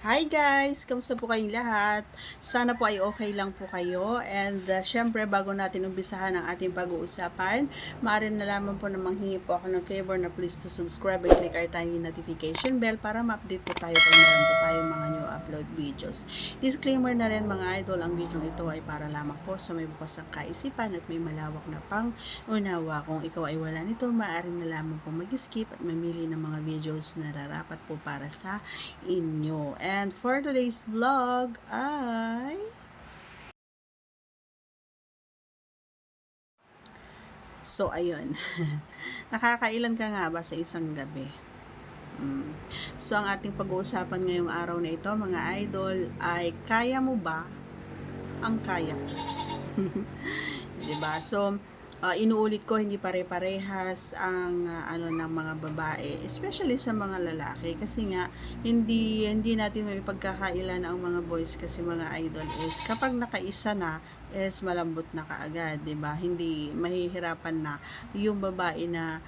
Hi guys! Kamusta po kayong lahat? Sana po ay okay lang po kayo. And syempre, bago natin umpisahan ang ating pag-uusapan, maaari na lamang po na manghingi po ako ng favor na please to subscribe and click our tiny notification bell para ma-update po tayo kung meron po tayong mga new upload videos. Disclaimer na rin mga idol, ang video ito ay para lamang po sa may bukas ang kaisipan at may malawak na pang-unawa. Kung ikaw ay wala nito, maaari na lamang po mag-skip at mamili ng mga videos na rarapat po para sa inyo. And for today's vlog ay so ayun. Nakakailan ka nga ba sa isang gabi? Mm. So ang ating pag-uusapan ngayong araw na ito mga idol ay kaya mo ba ang kaya ko? 'Di ba? So inuulit ko hindi pare-parehas ang ano ng mga babae, especially sa mga lalaki kasi nga hindi natin may pagkakailan ang mga boys kasi mga idol is kapag nakaisa na is malambot na kaagad, 'di ba? Hindi mahihirapan na yung babae na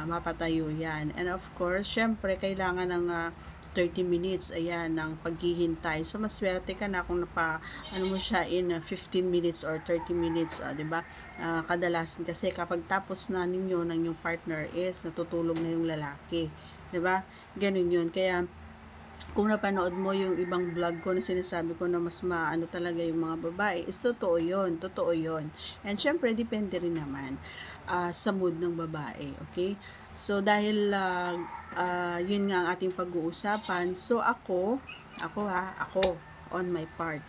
mapatayo 'yan. And of course, syempre kailangan ng 30 minutes ayan ng paghihintay. So maswerte ka na kung ano mo siya in 15 minutes or 30 minutes, 'di ba? Kadalasan kasi kapag tapos na ninyo ng yung partner is natutulog na yung lalaki, 'di ba? Ganun 'yun. Kaya kung napanood mo yung ibang vlog ko na sinasabi ko na mas maano talaga yung mga babae, is totoo yun. And syempre, depende rin naman sa mood ng babae, okay? So, dahil yun nga ang ating pag-uusapan, so ako, on my part,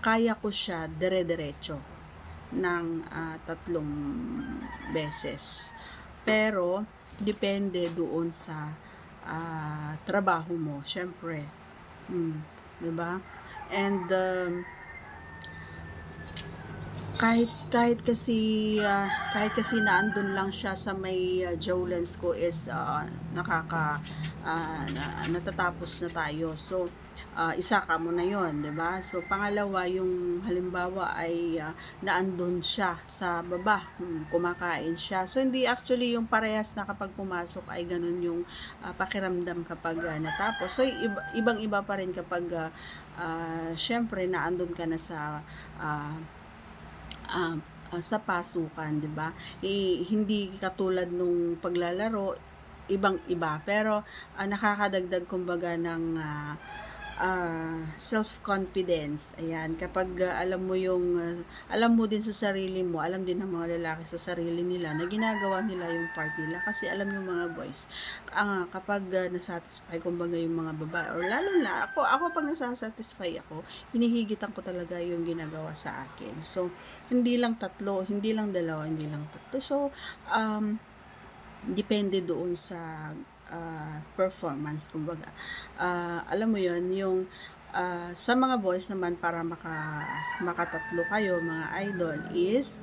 kaya ko siya dire-diretso ng 3 beses. Pero, depende doon sa trabaho mo, syempre. 'Di ba? And kahit kasi naandun lang siya sa may Jowlands ko is natatapos na tayo. So isa ka mo na yon, 'di ba? So pangalawa yung halimbawa ay naandun siya sa baba, kumakain siya. So hindi actually yung parehas na kapag pumasok ay ganun yung pakiramdam kapag natapos. So ibang-iba pa rin kapag syempre naandun ka na uh, sa pasukan, 'di ba? Hindi katulad nung paglalaro, ibang-iba pero nakakadagdag kumbaga ng self-confidence. Ayan, kapag alam mo din sa sarili mo, alam din ng mga lalaki sa sarili nila na ginagawa nila yung part nila kasi alam yung mga boys. Kapag nasatisfy kumbaga yung mga babae or lalo na ako pag nasasatisfy ako, hinihigitan ko talaga yung ginagawa sa akin. So, hindi lang tatlo, hindi lang dalawa, hindi lang tatlo. So, depende doon sa performance kumbaga. Alam mo yon yung sa mga boys naman para makatatlo kayo mga idol is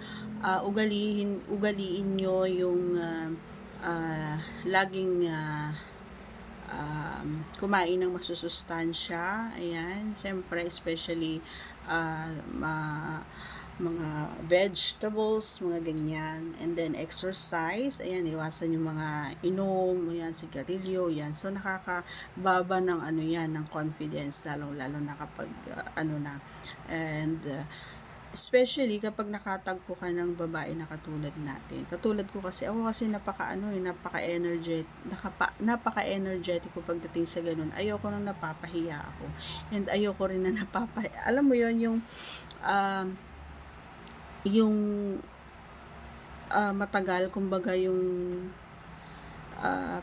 ugaliin nyo yung laging kumain ng masusustansya, ayan, siyempre especially uh, mga vegetables, mga ganyan. And then, exercise. Ayan, iwasan yung mga inom, ayan, sigarilyo, yan. So, nakakababa ng ano yan, ng confidence, lalong-lalo na kapag ano na. And, especially kapag nakatagpo ka ng babae na katulad natin. Katulad ko kasi, ako kasi napaka-energetic ko pagdating sa ganun. Ayoko nang napapahiya ako. And ayoko rin na alam mo yon yung matagal kumbaga yung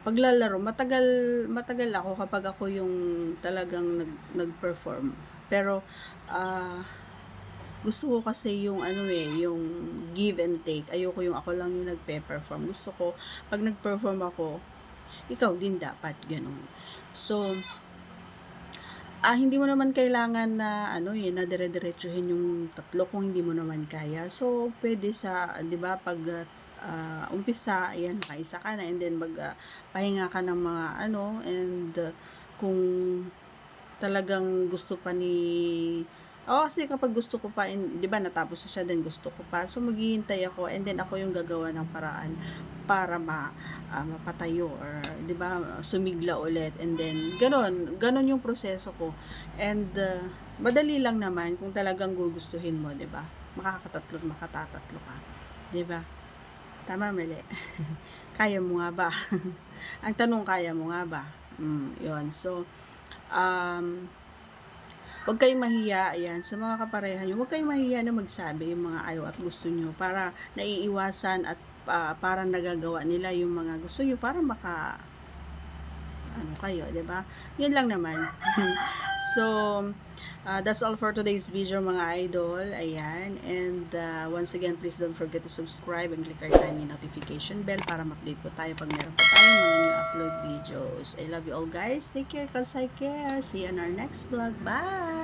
paglalaro matagal ako kapag ako yung talagang nag-perform pero gusto ko kasi yung yung give and take. Ayoko yung ako lang yung nagpe-perform. Gusto ko pag nag-perform ako, ikaw din dapat ganun. So hindi mo naman kailangan na na dire-diretsuhin yung tatlo kung hindi mo naman kaya. So, pwede sa, 'di ba, pag umpisa, ayan, makaisa ka na and then pahinga ka ng mga and kung talagang gusto pa ni Oo, kasi kapag gusto ko pa, 'di ba natapos ko siya, then gusto ko pa. So, maghihintay ako and then ako yung gagawa ng paraan para mapatayo or 'di ba, sumigla ulit and then gano'n, gano'n yung proseso ko. And madali lang naman kung talagang gugustuhin mo, 'di ba? Makatatatlo ka, 'di ba? Tama, mali? Kaya mo nga ba? Ang tanong, kaya mo nga ba? 'Yun. So, um, huwag kayong mahiya, ayan, sa mga kaparehan niyo, huwag kayong mahiya na magsabi yung mga ayaw at gusto niyo para naiiwasan at parang nagagawa nila yung mga gusto niyo para ano kayo, 'di ba? 'Yun lang naman. So, that's all for today's video mga idol. Ayan. And once again, please don't forget to subscribe and click our tiny notification bell para ma-update po tayo pag meron po tayong mga new upload videos. I love you all guys. Take care, cause I care. See you on our next vlog. Bye!